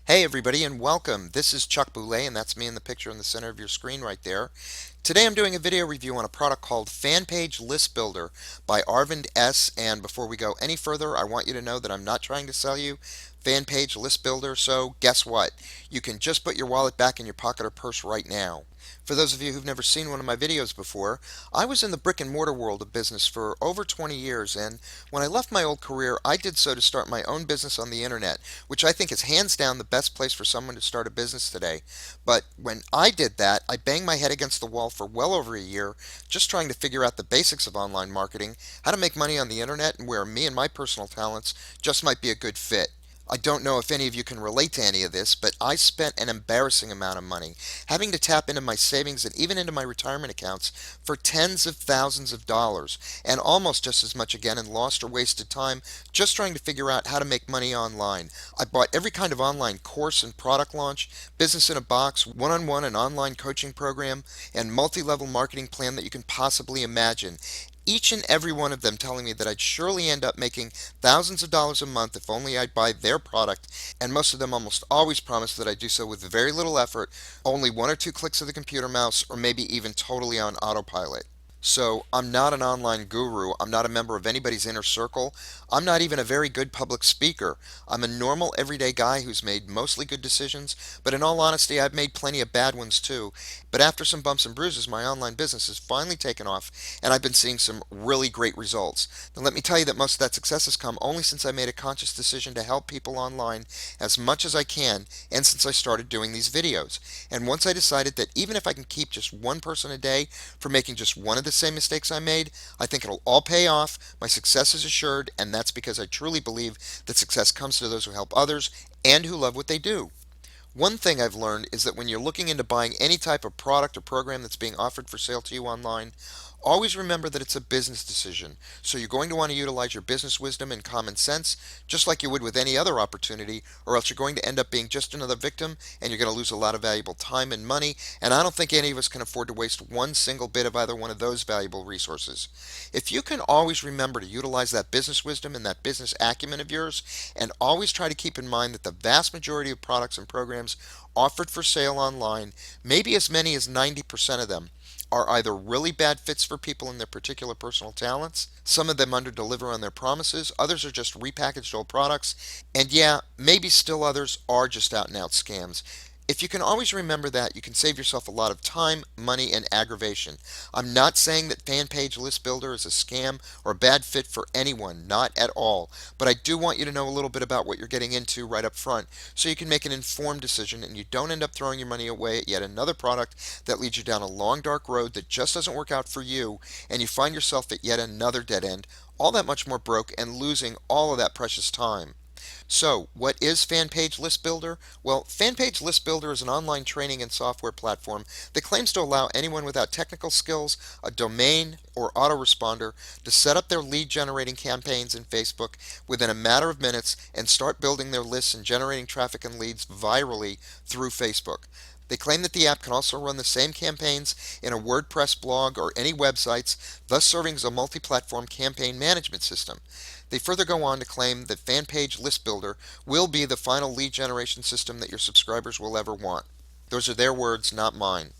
Hey everybody and welcome. This is Chuck Boulay and that's me in the picture in the center of your screen right there. Today I'm doing a video review on a product called Fanpage List Builder by Aravindh S. And before we go any further, I want you to know that I'm not trying to sell you Fanpage List Builder, so guess what? You can just put your wallet back in your pocket or purse right now. For those of you who've never seen one of my videos before, I was in the brick and mortar world of business for over 20 years, and when I left my old career, I did so to start my own business on the internet, which I think is hands down the best place for someone to start a business today. But when I did that, I banged my head against the wall for well over a year, just trying to figure out the basics of online marketing, how to make money on the internet, and where me and my personal talents just might be a good fit. I don't know if any of you can relate to any of this, but I spent an embarrassing amount of money having to tap into my savings and even into my retirement accounts for tens of thousands of dollars, and almost just as much again in lost or wasted time just trying to figure out how to make money online. I bought every kind of online course and product launch, business in a box, one-on-one and online coaching program, and multi-level marketing plan that you can possibly imagine, each and every one of them telling me that I'd surely end up making thousands of dollars a month if only I'd buy their product, and most of them almost always promised that I'd do so with very little effort, only one or two clicks of the computer mouse, or maybe even totally on autopilot. So, I'm not an online guru. I'm not a member of anybody's inner circle. I'm not even a very good public speaker. I'm a normal, everyday guy who's made mostly good decisions, but in all honesty, I've made plenty of bad ones too. But after some bumps and bruises, my online business has finally taken off, and I've been seeing some really great results. Now, let me tell you that most of that success has come only since I made a conscious decision to help people online as much as I can, and since I started doing these videos. And once I decided that even if I can keep just one person a day from making just one of the same mistakes I made, I think it'll all pay off, my success is assured, and that's because I truly believe that success comes to those who help others and who love what they do. One thing I've learned is that when you're looking into buying any type of product or program that's being offered for sale to you online, always remember that it's a business decision. So you're going to want to utilize your business wisdom and common sense, just like you would with any other opportunity, or else you're going to end up being just another victim and you're going to lose a lot of valuable time and money. And I don't think any of us can afford to waste one single bit of either one of those valuable resources. If you can always remember to utilize that business wisdom and that business acumen of yours, and always try to keep in mind that the vast majority of products and programs offered for sale online, maybe as many as 90% of them, are either really bad fits for people in their particular personal talents, some of them underdeliver on their promises, others are just repackaged old products, and yeah, maybe still others are just out and out scams. If you can always remember that, you can save yourself a lot of time, money, and aggravation. I'm not saying that Fanpage List Builder is a scam or a bad fit for anyone, not at all. But I do want you to know a little bit about what you're getting into right up front so you can make an informed decision and you don't end up throwing your money away at yet another product that leads you down a long dark road that just doesn't work out for you, and you find yourself at yet another dead end, all that much more broke and losing all of that precious time. So, what is Fanpage List Builder? Well, Fanpage List Builder is an online training and software platform that claims to allow anyone without technical skills, a domain, or autoresponder to set up their lead generating campaigns in Facebook within a matter of minutes and start building their lists and generating traffic and leads virally through Facebook. They claim that the app can also run the same campaigns in a WordPress blog or any websites, thus serving as a multi-platform campaign management system. They further go on to claim that Fanpage List Builder will be the final lead generation system that your subscribers will ever want. Those are their words, not mine.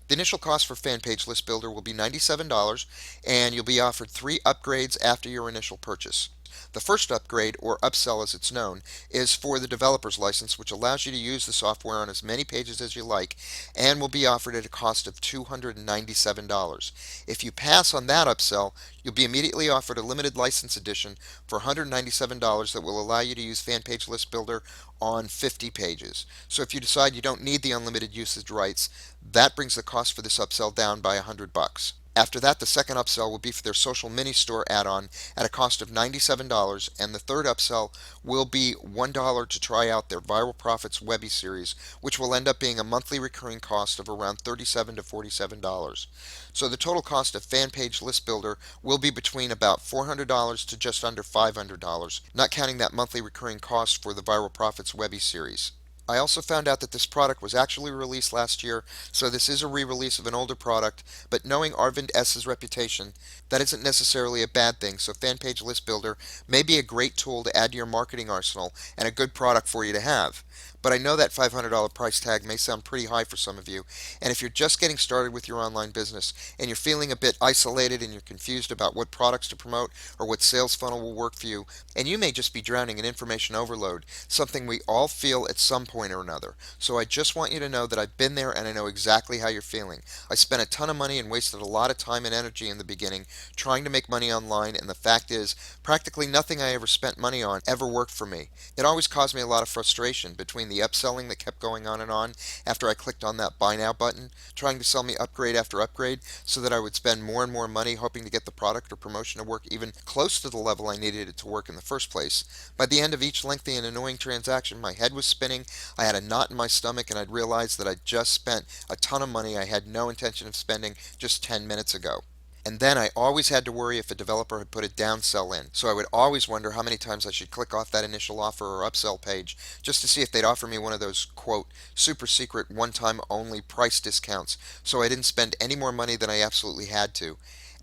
The initial cost for Fanpage List Builder will be $97, and you'll be offered 3 upgrades after your initial purchase. The first upgrade, or upsell as it's known, is for the developer's license, which allows you to use the software on as many pages as you like and will be offered at a cost of $297. If you pass on that upsell, you'll be immediately offered a limited license edition for $197 that will allow you to use Fanpage List Builder on 50 pages. So if you decide you don't need the unlimited usage rights, that brings the cost for this upsell down by $100. After that, the second upsell will be for their social mini store add-on at a cost of $97, and the third upsell will be $1 to try out their Viral Profits Webby series, which will end up being a monthly recurring cost of around $37 to $47. So the total cost of Fanpage List Builder will be between about $400 to just under $500, not counting that monthly recurring cost for the Viral Profits Webby series. I also found out that this product was actually released last year, so this is a re-release of an older product, but knowing Aravindh S's reputation, that isn't necessarily a bad thing, so Fanpage List Builder may be a great tool to add to your marketing arsenal and a good product for you to have. But I know that $500 price tag may sound pretty high for some of you, and if you're just getting started with your online business and you're feeling a bit isolated and you're confused about what products to promote or what sales funnel will work for you, and you may just be drowning in information overload, something we all feel at some point or another. So I just want you to know that I've been there and I know exactly how you're feeling. I spent a ton of money and wasted a lot of time and energy in the beginning trying to make money online, and the fact is, practically nothing I ever spent money on ever worked for me. It always caused me a lot of frustration between the upselling that kept going on after I clicked on that buy now button, trying to sell me upgrade after upgrade so that I would spend more and more money hoping to get the product or promotion to work even close to the level I needed it to work in the first place. By the end of each lengthy and annoying transaction, my head was spinning, I had a knot in my stomach, and I'd realized that I'd just spent a ton of money I had no intention of spending just 10 minutes ago. And then I always had to worry if a developer had put a downsell in. So I would always wonder how many times I should click off that initial offer or upsell page just to see if they'd offer me one of those, quote, super secret one time only price discounts so I didn't spend any more money than I absolutely had to.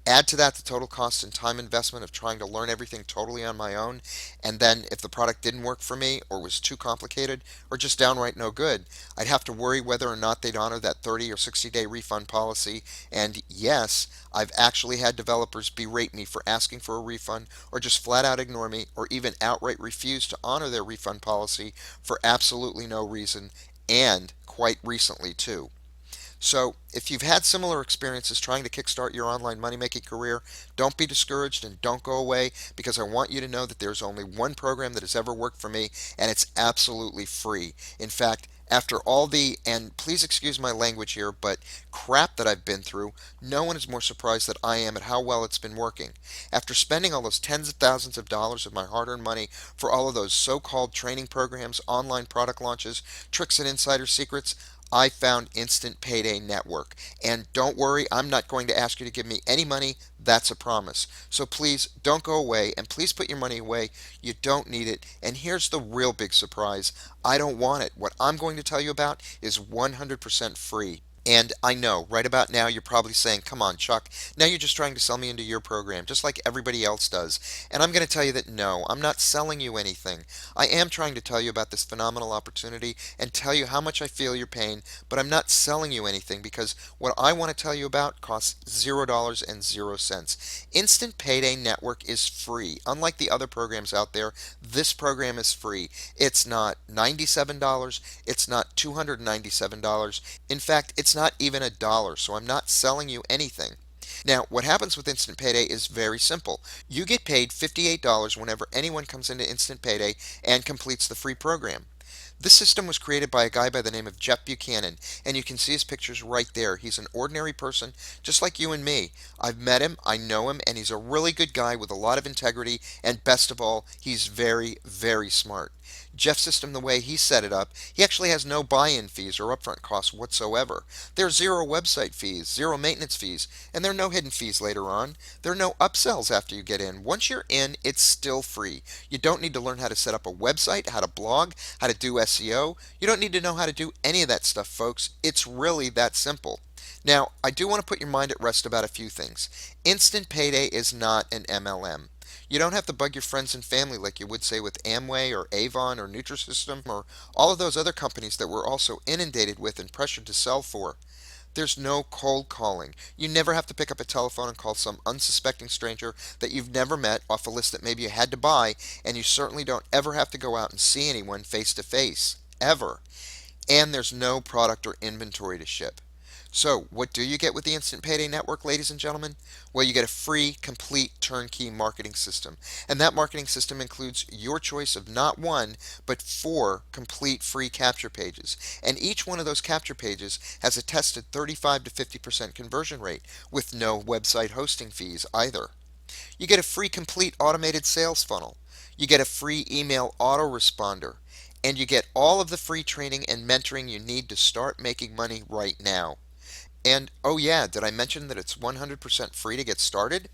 Add to that the total cost and time investment of trying to learn everything totally on my own, and then if the product didn't work for me, or was too complicated, or just downright no good, I'd have to worry whether or not they'd honor that 30 or 60-day refund policy. And yes, I've actually had developers berate me for asking for a refund, or just flat out ignore me, or even outright refuse to honor their refund policy for absolutely no reason, and quite recently too. So, if you've had similar experiences trying to kickstart your online money making career, don't be discouraged and don't go away, because I want you to know that there's only one program that has ever worked for me, and it's absolutely free. In fact, after all the, and please excuse my language here, but crap that I've been through, no one is more surprised than I am at how well it's been working. After spending all those tens of thousands of dollars of my hard earned money for all of those so called training programs, online product launches, tricks and insider secrets, I found Instant Payday Network. And don't worry, I'm not going to ask you to give me any money. That's a promise. So please don't go away, and please put your money away. You don't need it. And here's the real big surprise: I don't want it. What I'm going to tell you about is 100% free. And I know, right about now, you're probably saying, come on, Chuck, now you're just trying to sell me into your program, just like everybody else does. And I'm going to tell you that no, I'm not selling you anything. I am trying to tell you about this phenomenal opportunity and tell you how much I feel your pain, but I'm not selling you anything, because what I want to tell you about costs $0 and 0 cents. Instant Payday Network is free. Unlike the other programs out there, this program is free. It's not $97, it's not $297. In fact, it's not even a dollar, so I'm not selling you anything. Now, what happens with Instant Payday is very simple. You get paid $58 whenever anyone comes into Instant Payday and completes the free program. This system was created by a guy by the name of Jeff Buchanan, and you can see his pictures right there. He's an ordinary person, just like you and me. I've met him, I know him, and he's a really good guy with a lot of integrity, and best of all, he's very, very smart. Jeff's system, the way he set it up, he actually has no buy-in fees or upfront costs whatsoever. There are zero website fees, zero maintenance fees, and there are no hidden fees later on. There are no upsells after you get in. Once you're in, it's still free. You don't need to learn how to set up a website, how to blog, how to do SEO. You don't need to know how to do any of that stuff, folks. It's really that simple. Now, I do want to put your mind at rest about a few things. Instant Payday is not an MLM. You don't have to bug your friends and family like you would say with Amway or Avon or Nutrisystem or all of those other companies that we're also inundated with and pressured to sell for. There's no cold calling. You never have to pick up a telephone and call some unsuspecting stranger that you've never met off a list that maybe you had to buy, and you certainly don't ever have to go out and see anyone face to face. Ever. And there's no product or inventory to ship. So, what do you get with the Instant Payday Network, ladies and gentlemen? Well, you get a free, complete, turnkey marketing system. And that marketing system includes your choice of not one, but four complete free capture pages. And each one of those capture pages has a tested 35 to 50% conversion rate, with no website hosting fees either. You get a free, complete automated sales funnel. You get a free email autoresponder. And you get all of the free training and mentoring you need to start making money right now. And oh yeah, did I mention that it's 100% free to get started?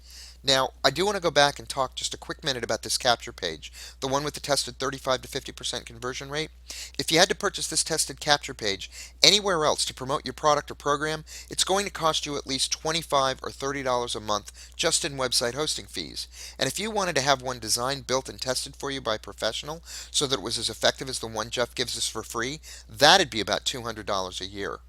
Now, I do want to go back and talk just a quick minute about this capture page, the one with the tested 35 to 50% conversion rate. If you had to purchase this tested capture page anywhere else to promote your product or program, it's going to cost you at least $25 or $30 a month just in website hosting fees. And if you wanted to have one designed, built, and tested for you by a professional so that it was as effective as the one Jeff gives us for free, that'd be about $200 a year.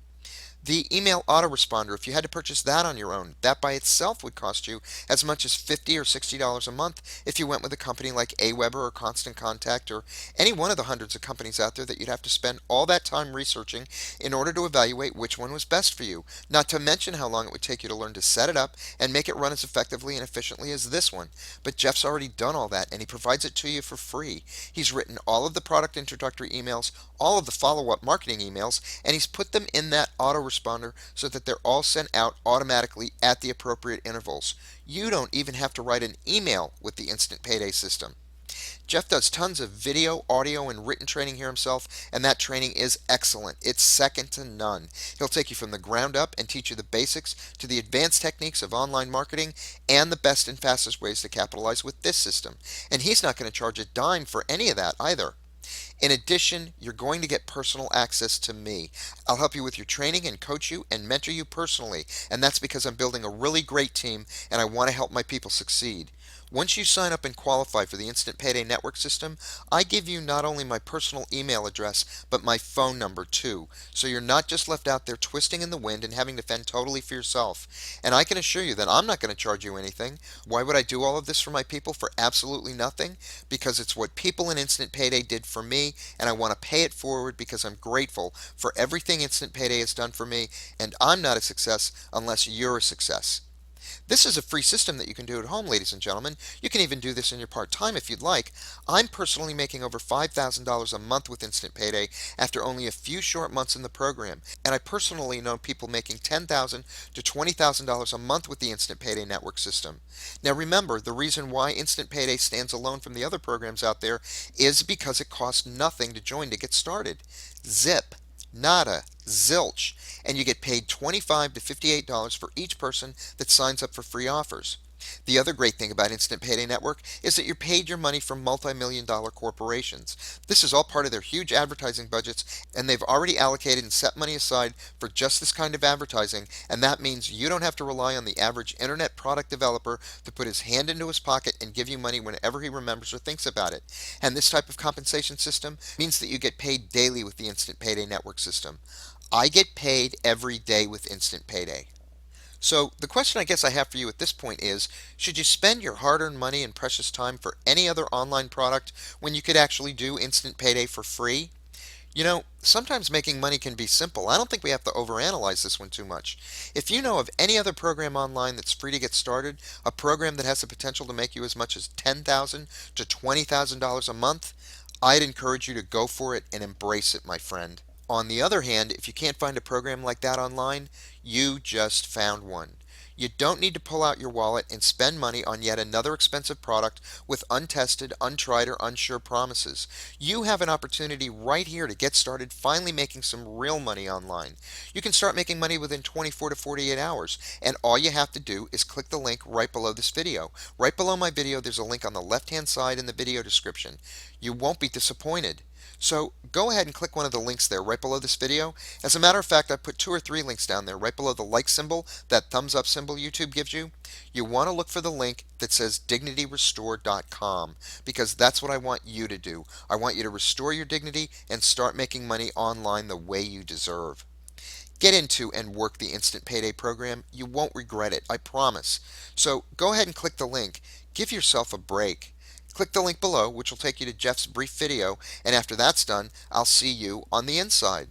The email autoresponder, if you had to purchase that on your own, that by itself would cost you as much as $50 or $60 a month if you went with a company like Aweber or Constant Contact or any one of the hundreds of companies out there that you'd have to spend all that time researching in order to evaluate which one was best for you. Not to mention how long it would take you to learn to set it up and make it run as effectively and efficiently as this one. But Jeff's already done all that and he provides it to you for free. He's written all of the product introductory emails, all of the follow-up marketing emails, and he's put them in that autoresponder so that they're all sent out automatically at the appropriate intervals. You don't even have to write an email with the Instant Payday system. Jeff does tons of video, audio, and written training here himself, and that training is excellent. It's second to none. He'll take you from the ground up and teach you the basics to the advanced techniques of online marketing and the best and fastest ways to capitalize with this system. And he's not going to charge a dime for any of that either. In addition, you're going to get personal access to me. I'll help you with your training and coach you and mentor you personally, and that's because I'm building a really great team and I want to help my people succeed. Once you sign up and qualify for the Instant Payday Network system, I give you not only my personal email address, but my phone number too. So you're not just left out there twisting in the wind and having to fend totally for yourself. And I can assure you that I'm not going to charge you anything. Why would I do all of this for my people for absolutely nothing? Because it's what people in Instant Payday did for me, and I want to pay it forward because I'm grateful for everything Instant Payday has done for me, and I'm not a success unless you're a success. This is a free system that you can do at home, ladies and gentlemen. You can even do this in your part-time if you'd like. I'm personally making over $5,000 a month with Instant Payday after only a few short months in the program, and I personally know people making $10,000 to $20,000 a month with the Instant Payday Network system. Now remember, the reason why Instant Payday stands alone from the other programs out there is because it costs nothing to join to get started. Zip. Nada, zilch, and you get paid $25 to $58 for each person that signs up for free offers. The other great thing about Instant Payday Network is that you're paid your money from multi-million dollar corporations. This is all part of their huge advertising budgets, and they've already allocated and set money aside for just this kind of advertising, and that means you don't have to rely on the average internet product developer to put his hand into his pocket and give you money whenever he remembers or thinks about it. And this type of compensation system means that you get paid daily with the Instant Payday Network system. I get paid every day with Instant Payday. So, the question I guess I have for you at this point is, should you spend your hard-earned money and precious time for any other online product when you could actually do Instant Payday for free? You know, sometimes making money can be simple. I don't think we have to overanalyze this one too much. If you know of any other program online that's free to get started, a program that has the potential to make you as much as $10,000 to $20,000 a month, I'd encourage you to go for it and embrace it, my friend. On the other hand, if you can't find a program like that online, you just found one. You don't need to pull out your wallet and spend money on yet another expensive product with untested, untried, or unsure promises. You have an opportunity right here to get started finally making some real money online. You can start making money within 24 to 48 hours, and all you have to do is click the link right below this video. Right below my video, there's a link on the left-hand side in the video description. You won't be disappointed. So go ahead and click one of the links there right below this video. As a matter of fact, I put 2 or 3 links down there right below the like symbol, that thumbs up symbol YouTube gives you. You want to look for the link that says dignityrestore.com because that's what I want you to do. I want you to restore your dignity and start making money online the way you deserve. Get into and work the Instant Payday program. You won't regret it, I promise. So go ahead and click the link. Give yourself a break. Click the link below, which will take you to Jeff's brief video, and after that's done, I'll see you on the inside.